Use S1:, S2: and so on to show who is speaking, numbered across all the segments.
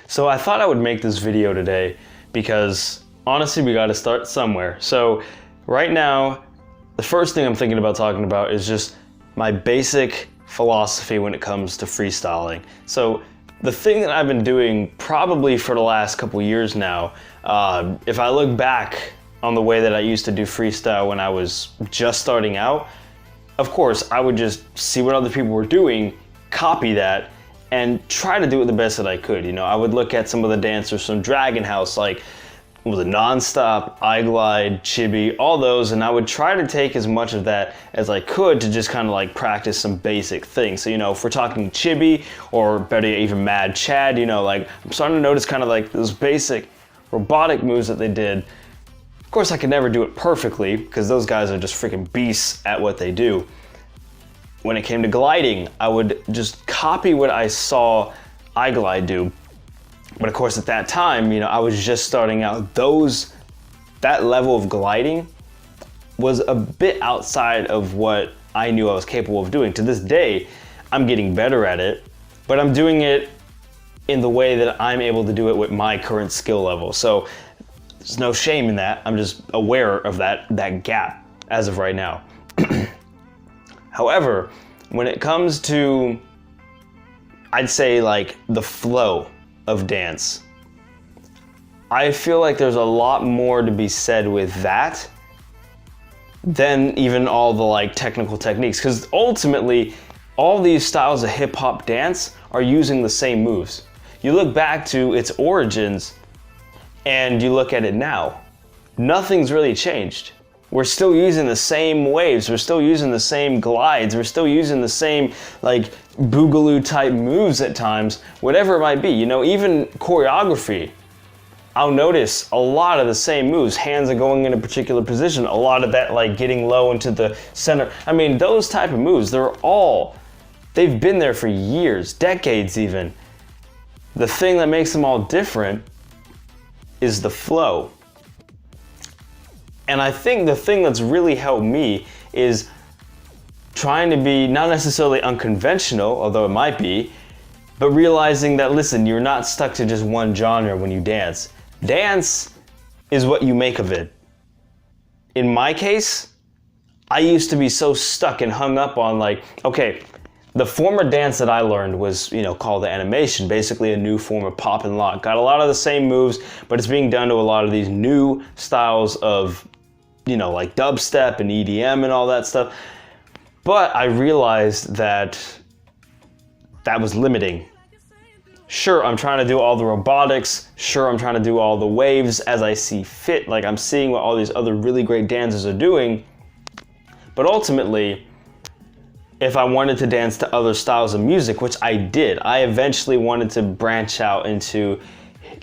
S1: So I thought I would make this video today because honestly we got to start somewhere. So right now, the first thing I'm thinking about talking about is just my basic philosophy when it comes to freestyling. So the thing that I've been doing probably for the last couple years now, if I look back on the way that I used to do freestyle when I was just starting out, of course I would just see what other people were doing, copy that, and try to do it the best that I could. You know, I would look at some of the dancers from Dragon House, like was it Nonstop, I Glide, Chibi, all those, and I would try to take as much of that as I could to just kind of like practice some basic things. So, you know, if we're talking Chibi, or better yet, even Mad Chad, you know, like I'm starting to notice kind of like those basic robotic moves that they did. Of course, I could never do it perfectly because those guys are just freaking beasts at what they do. When it came to gliding, I would just copy what I saw I Glide do. But of course, at that time, you know, I was just starting out. That level of gliding was a bit outside of what I knew I was capable of doing. To this day, I'm getting better at it, but I'm doing it in the way that I'm able to do it with my current skill level. So there's no shame in that. I'm just aware of that gap as of right now. However, when it comes to, I'd say like the flow of dance, I feel like there's a lot more to be said with that than even all the like technical techniques, because ultimately all these styles of hip hop dance are using the same moves. You look back to its origins and you look at it now, nothing's really changed. We're still using the same waves, we're still using the same glides, we're still using the same like boogaloo type moves at times, whatever it might be. You know, even choreography, I'll notice a lot of the same moves. Hands are going in a particular position, a lot of that like getting low into the center. I mean, those type of moves, they've been there for years, decades even. The thing that makes them all different is the flow. And I think the thing that's really helped me is trying to be not necessarily unconventional, although it might be, but realizing that, listen, you're not stuck to just one genre when you dance. Dance is what you make of it. In my case, I used to be so stuck and hung up on like, okay, the form of dance that I learned was, you know, called the animation, basically a new form of pop and lock. Got a lot of the same moves, but it's being done to a lot of these new styles of, you know, like dubstep and EDM and all that stuff. But I realized that was limiting. Sure, I'm trying to do all the robotics. Sure, I'm trying to do all the waves as I see fit. Like I'm seeing what all these other really great dancers are doing. But ultimately, if I wanted to dance to other styles of music, which I did, I eventually wanted to branch out into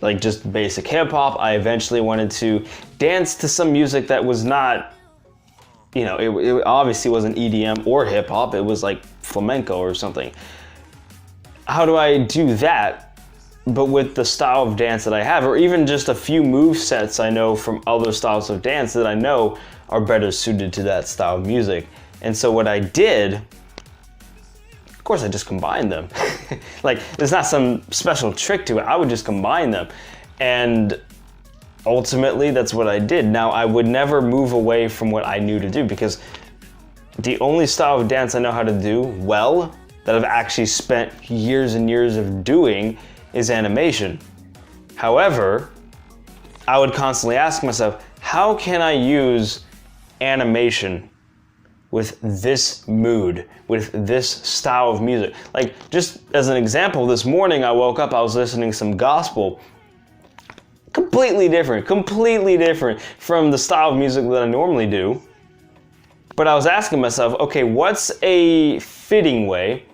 S1: like just basic hip hop. I eventually wanted to dance to some music that was not, you know, it obviously wasn't EDM or hip hop. It was like flamenco or something. How do I do that, but with the style of dance that I have, or even just a few move sets I know from other styles of dance that I know are better suited to that style of music? And so what I did, of course, I just combined them. Like, there's not some special trick to it. I would just combine them. And ultimately, that's what I did. Now, I would never move away from what I knew to do, because the only style of dance I know how to do well, that I've actually spent years and years of doing, is animation. However, I would constantly ask myself, how can I use animation with this mood, with this style of music? Like, just as an example, this morning I woke up, I was listening to some gospel. Completely different from the style of music that I normally do. But I was asking myself, okay, what's a fitting way?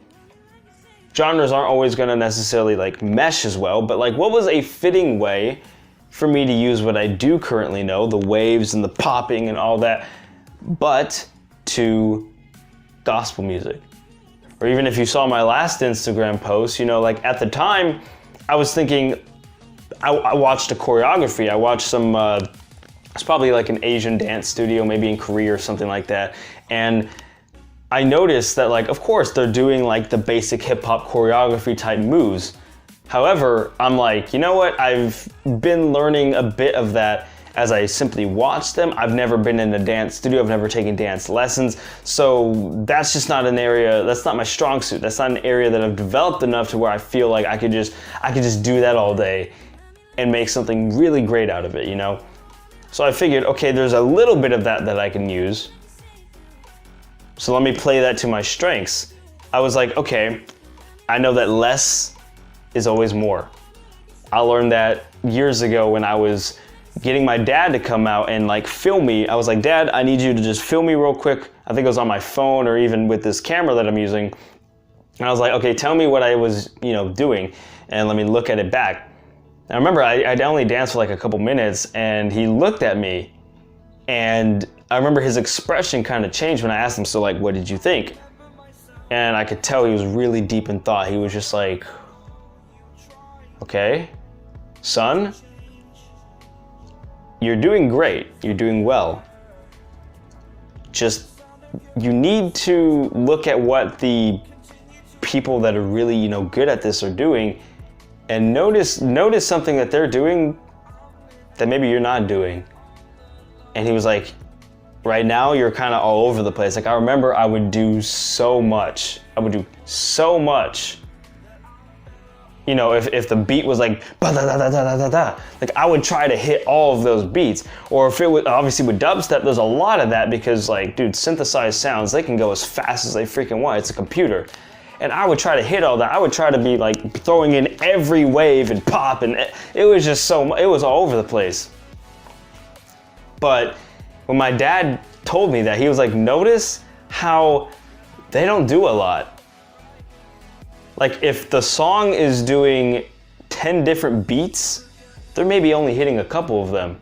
S1: Genres aren't always gonna necessarily like mesh as well, but like what was a fitting way for me to use what I do currently know, the waves and the popping and all that, but to gospel music? Or even if you saw my last Instagram post, you know, like at the time I was thinking, I watched a choreography, I watched some, it's probably like an Asian dance studio, maybe in Korea or something like that, and I noticed that, like, of course they're doing like the basic hip hop choreography type moves, However, I'm like, you know what? I've been learning a bit of that as I simply watch them. I've never been in a dance studio. I've never taken dance lessons. So that's just not an area, that's not my strong suit. That's not an area that I've developed enough to where I feel like I could just do that all day and make something really great out of it, you know? So I figured, okay, there's a little bit of that I can use. So let me play that to my strengths. I was like, okay, I know that less is always more. I learned that years ago when I was getting my dad to come out and like film me. I was like, Dad, I need you to just film me real quick. I think it was on my phone or even with this camera that I'm using. And I was like, okay, tell me what I was, doing and let me look at it back. And I remember I only danced for like a couple minutes and he looked at me and I remember his expression kind of changed when I asked him, so like, what did you think? And I could tell he was really deep in thought. He was just like, okay, son, you're doing great. You're doing well. Just, you need to look at what the people that are really, good at this are doing and notice something that they're doing that maybe you're not doing. And he was like, right now you're kind of all over the place. Like I remember I would do so much. If the beat was like ba da da da da da da, like I would try to hit all of those beats. Or if it was obviously with dubstep, there's a lot of that because like, dude, synthesized sounds, they can go as fast as they freaking want. It's a computer. And I would try to hit all that. I would try to be like throwing in every wave and pop, and it was just it was all over the place. But when my dad told me that, he was like, notice how they don't do a lot. Like if the song is doing 10 different beats, they're maybe only hitting a couple of them.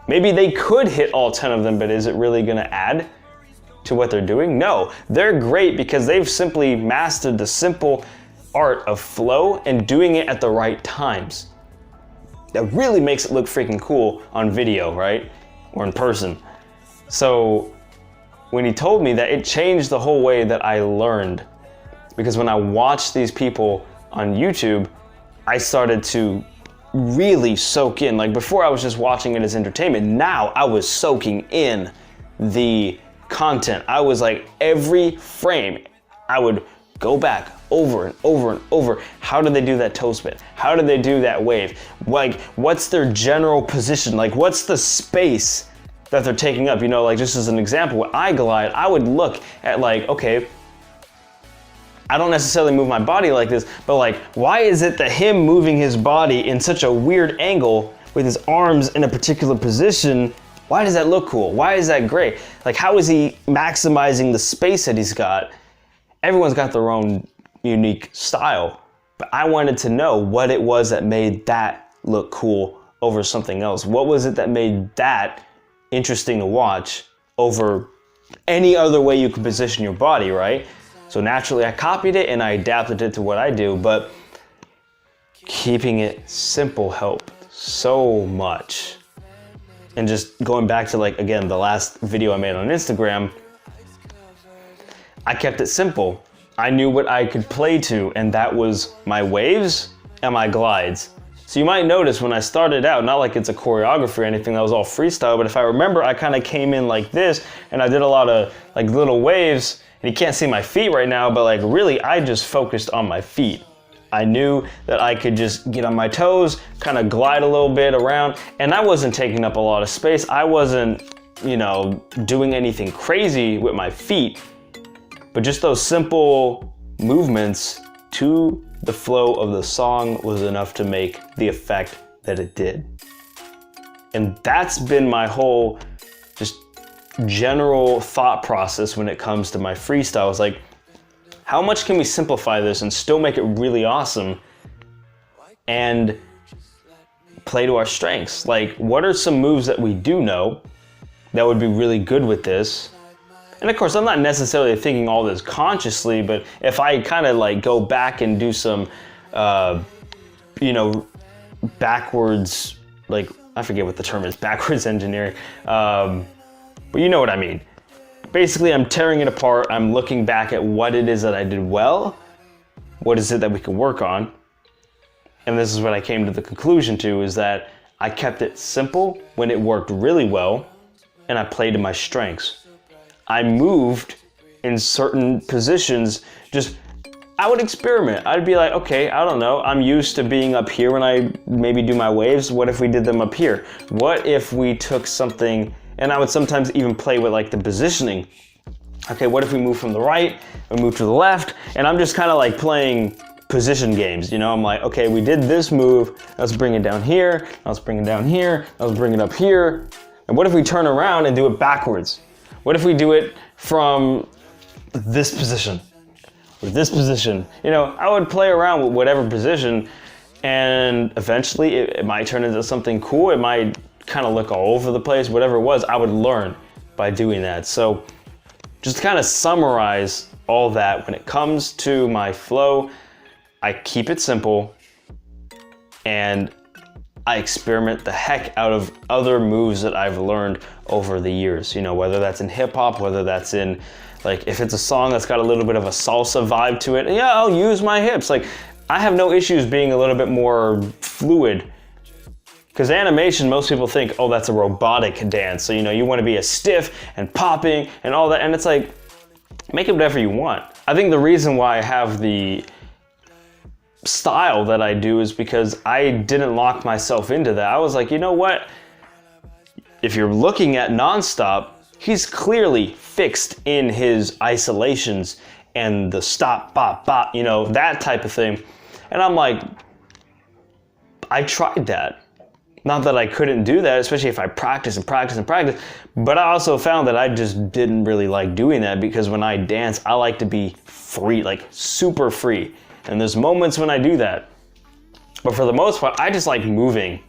S1: Maybe they could hit all 10 of them, but is it really gonna add to what they're doing? No, they're great because they've simply mastered the simple art of flow and doing it at the right times. That really makes it look freaking cool on video, right? Or in person. So when he told me that, it changed the whole way that I learned. Because when I watched these people on YouTube, I started to really soak in. Like before I was just watching it as entertainment, now I was soaking in the content. I was like, every frame, I would go back over and over and over. How did they do that toe spin? How did they do that wave? Like, what's their general position? Like, what's the space that they're taking up? Like just as an example, when I glide, I would look at like, okay, I don't necessarily move my body like this, but like, why is it that him moving his body in such a weird angle with his arms in a particular position, why does that look cool? Why is that great? Like, how is he maximizing the space that he's got? Everyone's got their own unique style, but I wanted to know what it was that made that look cool over something else. What was it that made that interesting to watch over any other way you could position your body, right? So naturally I copied it and I adapted it to what I do, but keeping it simple helped so much. And just going back to like, again, the last video I made on Instagram, I kept it simple. I knew what I could play to, and that was my waves and my glides. So you might notice when I started out, not like it's a choreography or anything, that was all freestyle, but if I remember, I kind of came in like this, and I did a lot of like little waves, and you can't see my feet right now, but like really, I just focused on my feet. I knew that I could just get on my toes, kind of glide a little bit around, and I wasn't taking up a lot of space. I wasn't, doing anything crazy with my feet, but just those simple movements to the flow of the song was enough to make the effect that it did. And that's been my whole just general thought process when it comes to my freestyle. It's like, how much can we simplify this and still make it really awesome and play to our strengths? Like, what are some moves that we do know that would be really good with this? And of course, I'm not necessarily thinking all this consciously, but if I kind of like go back and do some, backwards, like, I forget what the term is, backwards engineering, but you know what I mean. Basically, I'm tearing it apart. I'm looking back at what it is that I did well. What is it that we can work on? and this is what I came to the conclusion to, is that I kept it simple when it worked really well, and I played to my strengths. I moved in certain positions, I would experiment. I'd be like, okay, I don't know, I'm used to being up here when I maybe do my waves. What if we did them up here? What if we took something, and I would sometimes even play with like the positioning. Okay, what if we move from the right and move to the left? And I'm just kind of like playing position games, you know? I'm like, okay, we did this move, let's bring it down here, let's bring it down here, let's bring it up here. And what if we turn around and do it backwards? What if we do it from this position? Or this position? You know, I would play around with whatever position, and eventually it might turn into something cool. It might kind of look all over the place, whatever it was. I would learn by doing that. So just to kind of summarize all that, when it comes to my flow, I keep it simple and I experiment the heck out of other moves that I've learned over the years. You know, whether that's in hip hop, whether that's in, like, if it's a song that's got a little bit of a salsa vibe to it, yeah, I'll use my hips. Like, I have no issues being a little bit more fluid. Because animation, most people think, oh, that's a robotic dance. So, you know, you want to be as stiff and popping and all that. And it's like, make it whatever you want. I think the reason why I have the style that I do is because I didn't lock myself into that. I was like, you know what? If you're looking at Nonstop, he's clearly fixed in his isolations and the stop, bop, bop, you know, that type of thing. And I'm like, I tried that. Not that I couldn't do that, especially if I practice and practice and practice, but I also found that I just didn't really like doing that, because when I dance, I like to be free, like super free. And there's moments when I do that. But for the most part, I just like moving.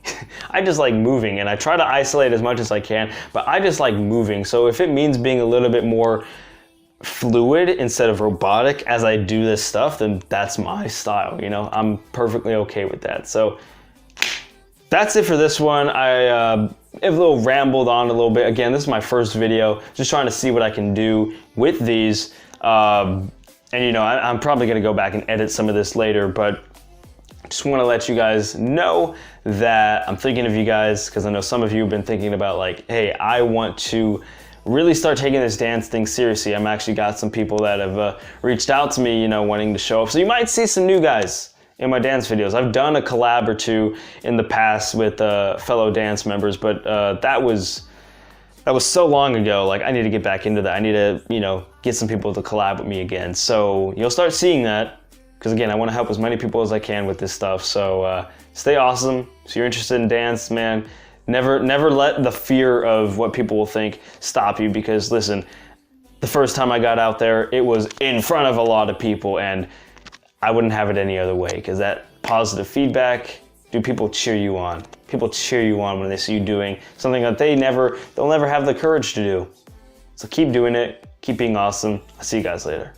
S1: I just like moving, and I try to isolate as much as I can, but I just like moving. So if it means being a little bit more fluid instead of robotic as I do this stuff, then that's my style, you know? I'm perfectly okay with that. So that's it for this one. I have a little rambled on a little bit. Again, this is my first video, just trying to see what I can do with these. And you know, I'm probably gonna go back and edit some of this later, but just wanna let you guys know that I'm thinking of you guys, because I know some of you have been thinking about, like, hey, I want to really start taking this dance thing seriously. I'm actually got some people that have reached out to me, you know, wanting to show up. So you might see some new guys in my dance videos. I've done a collab or two in the past with fellow dance members, but that was so long ago. Like, I need to get back into that. I need to, you know, get some people to collab with me again. So you'll start seeing that, because again, I want to help as many people as I can with this stuff. So stay awesome. If you're interested in dance, man, never let the fear of what people will think stop you, because listen, the first time I got out there, it was in front of a lot of people, and I wouldn't have it any other way, because that positive feedback, people cheer you on. People cheer you on when they see you doing something that they'll never have the courage to do. So keep doing it, keep being awesome. I'll see you guys later.